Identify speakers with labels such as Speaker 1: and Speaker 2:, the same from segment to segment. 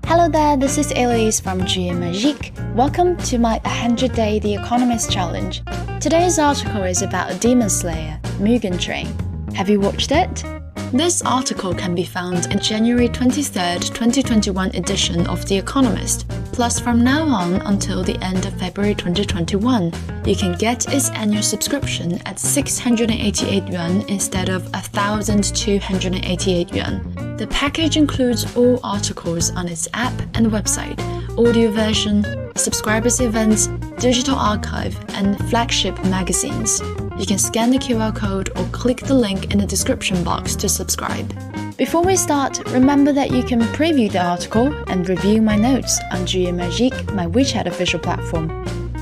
Speaker 1: Hello there, this is Elise from Magique. Welcome to my 100-Day The Economist Challenge. Today's article is about Demon Slayer, Mugen Train. Have you watched it? This article can be found in January 23rd, 2021 edition of The Economist. Plus, from now on until the end of February 2021, you can get its annual subscription at 688 yuan instead of 1,288 yuan. The package includes all articles on its app and website, audio version, subscribers events, digital archive, and flagship magazines. You can scan the QR code or click the link in the description box to subscribe. Before we start, remember that you can preview the article and review my notes on Magique, my WeChat official platform.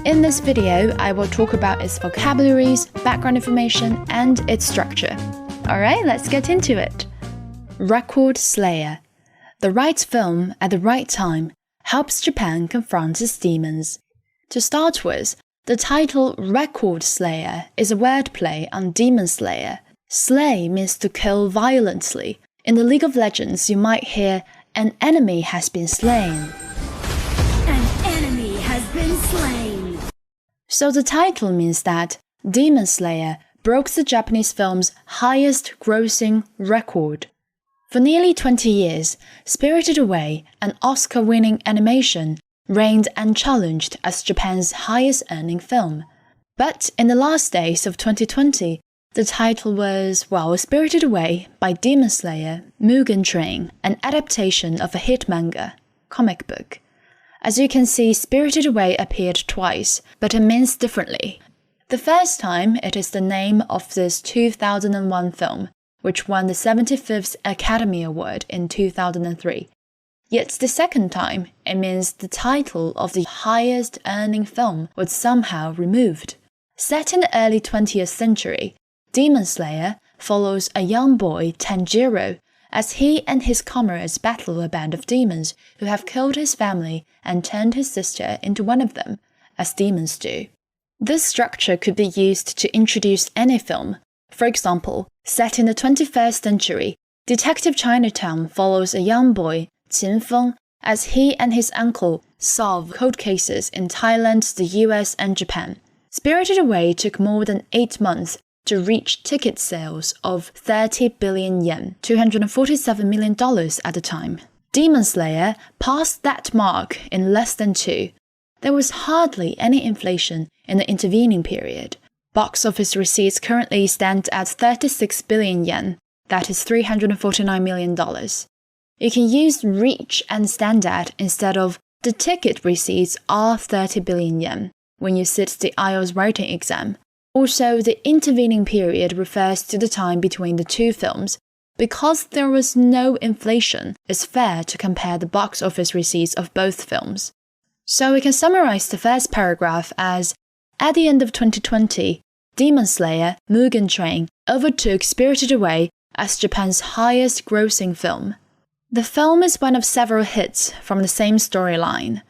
Speaker 1: In this video, I will talk about its vocabularies, background information, and its structure. Alright, let's get into it. Record Slayer. The right film at the right time helps Japan confront its demons. To start with, the title Record Slayer is a wordplay on Demon Slayer. Slay means to kill violently. In the League of Legends, you might hear, "An enemy has been slain."
Speaker 2: An enemy has been slain.
Speaker 1: So the title means that Demon Slayer broke the Japanese film's highest grossing record. For nearly 20 years, Spirited Away, an Oscar-winning animation, reigned unchallenged as Japan's highest-earning film. But in the last days of 2020, the title was, Spirited Away by Demon Slayer, Mugen Train, an adaptation of a hit manga, comic book. As you can see, Spirited Away appeared twice, but it means differently. The first time, it is the name of this 2001 film, which won the 75th Academy Award in 2003. Yet the second time, it means the title of the highest-earning film was somehow removed. Set in the early 20th century, Demon Slayer follows a young boy, Tanjiro, as he and his comrades battle a band of demons who have killed his family and turned his sister into one of them, as demons do. This structure could be used to introduce any film. For example, set in the 21st century, Detective Chinatown follows a young boy, Qin Feng, as he and his uncle solve cold cases in Thailand, the US, and Japan. Spirited Away took more than 8 months to reach ticket sales of 30 billion yen, $247 million at the time. Demon Slayer passed that mark in less than 2. There was hardly any inflation in the intervening period. Box office receipts currently stand at 36 billion yen, that is $349 million. You can use reach and stand at instead of the ticket receipts are 30 billion yen when you sit the IELTS writing exam. Also, the intervening period refers to the time between the two films. Because there was no inflation, it's fair to compare the box office receipts of both films. So we can summarize the first paragraph as, at the end of 2020, Demon Slayer, Mugen Train overtook Spirited Away as Japan's highest-grossing film. The film is one of several hits from the same storyline.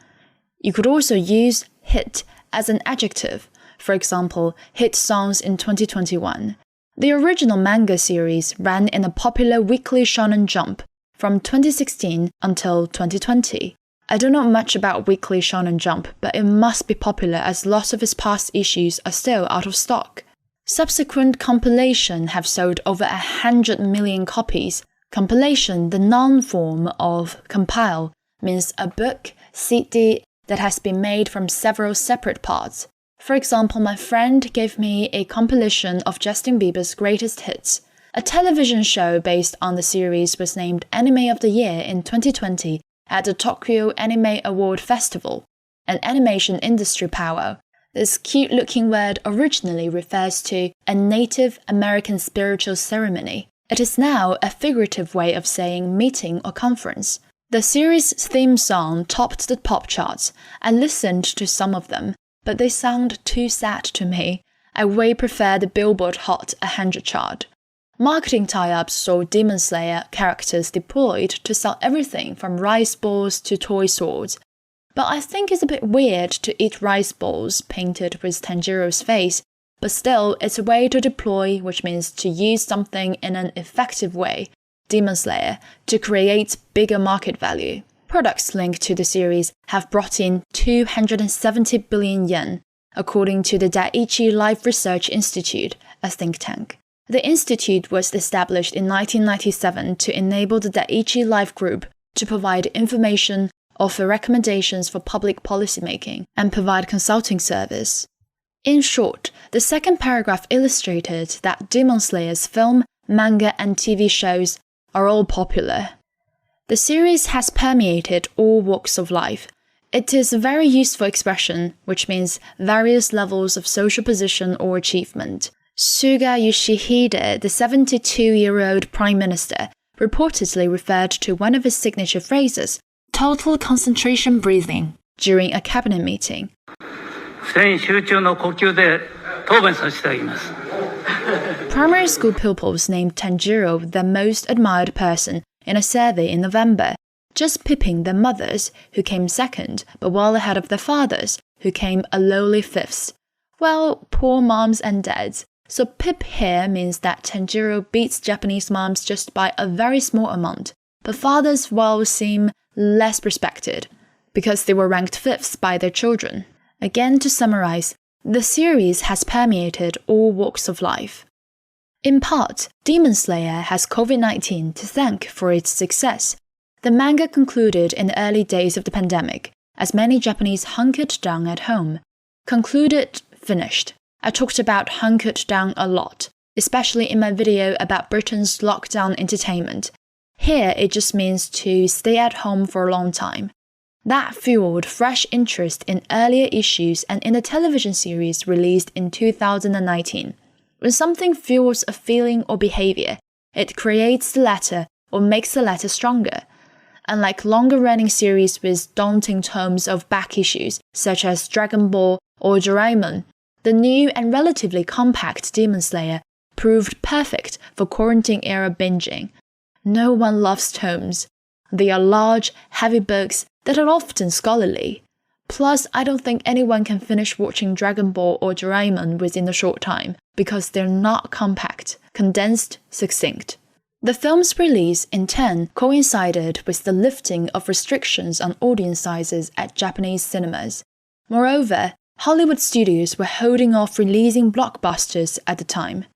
Speaker 1: You could also use hit as an adjective, for example, hit songs in 2021. The original manga series ran in a popular weekly Shonen Jump from 2016 until 2020. I don't know much about Weekly Shonen Jump, but it must be popular as lots of its past issues are still out of stock. Subsequent compilations have sold over 100 million copies. Compilation, the noun form of compile, means a book, CD, that has been made from several separate parts. For example, my friend gave me a compilation of Justin Bieber's greatest hits. A television show based on the series was named Anime of the Year in 2020 at the Tokyo Anime Award Festival, an animation industry power. This cute-looking word originally refers to a Native American spiritual ceremony. It is now a figurative way of saying meeting or conference. The series' theme song topped the pop charts. I listened to some of them, but they sound too sad to me. I way prefer the Billboard Hot 100 chart. Marketing tie-ups saw Demon Slayer characters deployed to sell everything from rice balls to toy swords. But I think it's a bit weird to eat rice balls painted with Tanjiro's face, but still it's a way to deploy, which means to use something in an effective way, Demon Slayer, to create bigger market value. Products linked to the series have brought in 270 billion yen, according to the Daiichi Life Research Institute, a think tank. The institute was established in 1997 to enable the Daiichi Life Group to provide information, offer recommendations for public policymaking, and provide consulting service. In short, the second paragraph illustrated that Demon Slayer's film, manga, and TV shows are all popular. The series has permeated all walks of life. It is a very useful expression, which means various levels of social position or achievement. Suga Yoshihide, the 72-year-old prime minister, reportedly referred to one of his signature phrases, total concentration breathing, during a cabinet meeting. Primary school pupils named Tanjiro their most admired person in a survey in November, just pipping their mothers, who came second, but well ahead of their fathers, who came a lowly fifth. Well, poor moms and dads. So pip here means that Tanjiro beats Japanese moms just by a very small amount, but fathers will seem less respected, because they were ranked fifth by their children. Again, to summarize, the series has permeated all walks of life. In part, Demon Slayer has COVID-19 to thank for its success. The manga concluded in the early days of the pandemic, as many Japanese hunkered down at home. Concluded, finished. I talked about hunkered down a lot, especially in my video about Britain's lockdown entertainment. Here it just means to stay at home for a long time. That fueled fresh interest in earlier issues and in the television series released in 2019. When something fuels a feeling or behavior, it creates the latter or makes the latter stronger. Unlike longer-running series with daunting tomes of back issues, such as Dragon Ball or Doraemon, the new and relatively compact Demon Slayer proved perfect for quarantine-era binging. No one loves tomes. They are large, heavy books that are often scholarly. Plus, I don't think anyone can finish watching Dragon Ball or Doraemon within a short time, because they're not compact, condensed, succinct. The film's release, in turn, coincided with the lifting of restrictions on audience sizes at Japanese cinemas. Moreover, Hollywood studios were holding off releasing blockbusters at the time.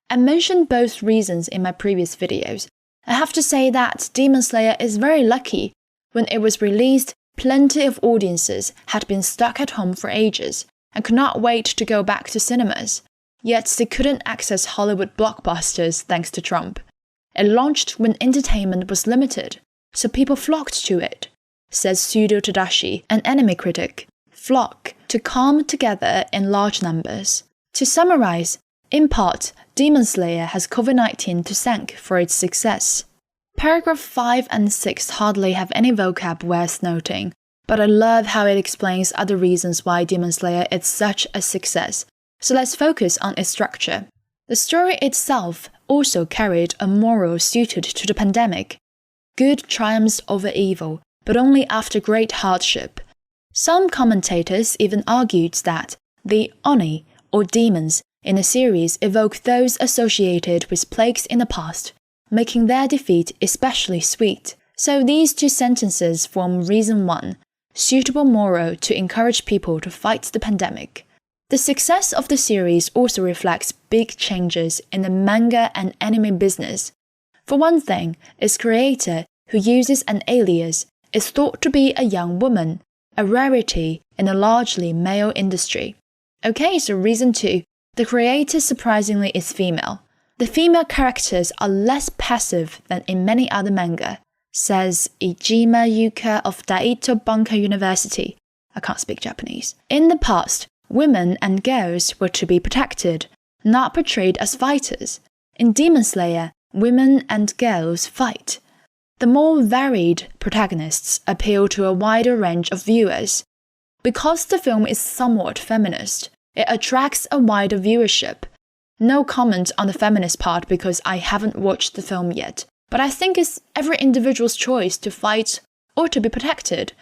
Speaker 1: I mentioned both reasons in my previous videos. I have to say that Demon Slayer is very lucky. When it was released, plenty of audiences had been stuck at home for ages and could not wait to go back to cinemas. Yet they couldn't access Hollywood blockbusters thanks to Trump. It launched when entertainment was limited, so people flocked to it, says Sudo Tadashi, an anime critic. Flock, to come together in large numbers. To summarize, in part, Demon Slayer has COVID-19 to thank for its success. Paragraph 5 and 6 hardly have any vocab worth noting, but I love how it explains other reasons why Demon Slayer is such a success, so let's focus on its structure. The story itself also carried a moral suited to the pandemic. Good triumphs over evil, but only after great hardship. Some commentators even argued that the Oni, or demons, in the series evoke those associated with plagues in the past, making their defeat especially sweet. So these two sentences form reason 1, suitable moral to encourage people to fight the pandemic. The success of the series also reflects big changes in the manga and anime business. For one thing, its creator, who uses an alias, is thought to be a young woman, a rarity in a largely male industry. Okay, so reason 2, the creator surprisingly is female. The female characters are less passive than in many other manga, says Ijima Yuka of Daito Banka University. I can't speak Japanese. In the past, women and girls were to be protected, not portrayed as fighters. In Demon Slayer, women and girls fight. The more varied protagonists appeal to a wider range of viewers. Because the film is somewhat feminist, it attracts a wider viewership. No comment on the feminist part because I haven't watched the film yet, but I think it's every individual's choice to fight or to be protected.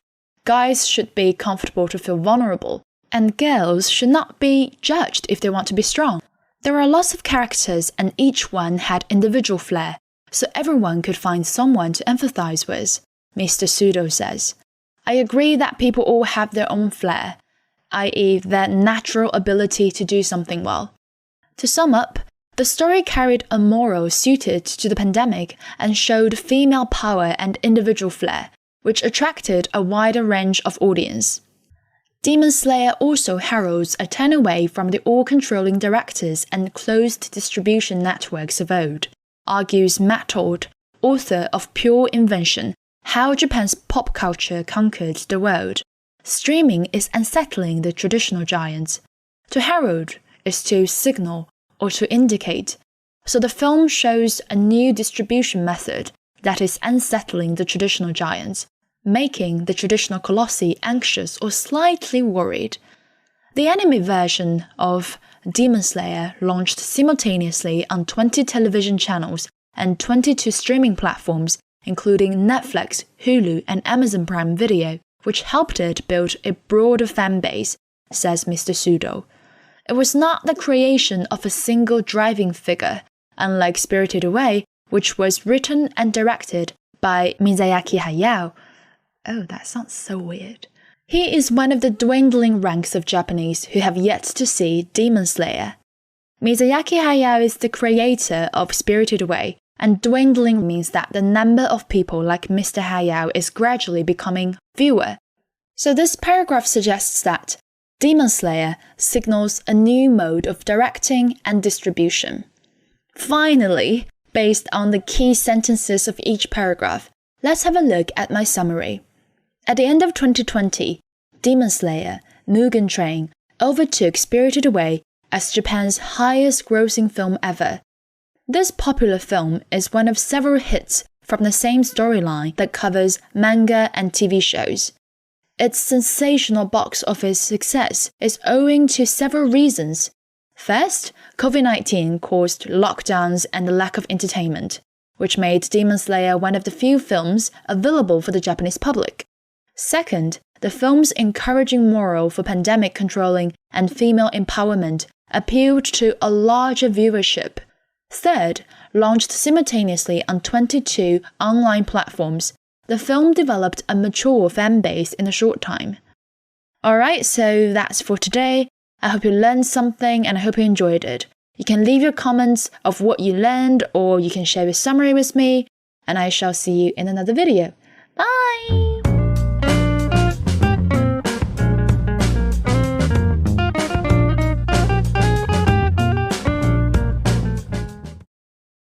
Speaker 1: Guys should be comfortable to feel vulnerable, and girls should not be judged if they want to be strong. There are lots of characters and each one had individual flair, so everyone could find someone to empathize with. Mr. Pseudo says. I agree that people all have their own flair, i.e. their natural ability to do something well. To sum up, the story carried a moral suited to the pandemic and showed female power and individual flair, which attracted a wider range of audience. Demon Slayer also heralds a turn away from the all-controlling directors and closed distribution networks of old, argues Matt Todd, author of Pure Invention, How Japan's Pop Culture Conquered the World. Streaming is unsettling the traditional giants. To herald is to signal or to indicate, so the film shows a new distribution method that is unsettling the traditional giants, making the traditional colossi anxious or slightly worried. The anime version of Demon Slayer launched simultaneously on 20 television channels and 22 streaming platforms, including Netflix, Hulu, and Amazon Prime Video, which helped it build a broader fan base, says Mr. Pseudo. It was not the creation of a single driving figure, unlike Spirited Away, which was written and directed by Miyazaki Hayao. Oh, that sounds so weird. He is one of the dwindling ranks of Japanese who have yet to see Demon Slayer. Miyazaki Hayao is the creator of Spirited Away, and dwindling means that the number of people like Mr. Hayao is gradually becoming fewer. So this paragraph suggests that Demon Slayer signals a new mode of directing and distribution. Finally, based on the key sentences of each paragraph, let's have a look at my summary. At the end of 2020, Demon Slayer, Mugen Train overtook Spirited Away as Japan's highest-grossing film ever. This popular film is one of several hits from the same storyline that covers manga and TV shows. Its sensational box office success is owing to several reasons. First, COVID-19 caused lockdowns and the lack of entertainment, which made Demon Slayer one of the few films available for the Japanese public. Second, the film's encouraging moral for pandemic controlling and female empowerment appealed to a larger viewership. Third, launched simultaneously on 22 online platforms, the film developed a mature fan base in a short time. Alright, so that's for today. I hope you learned something and I hope you enjoyed it. You can leave your comments of what you learned or you can share your summary with me, and I shall see you in another video. Bye!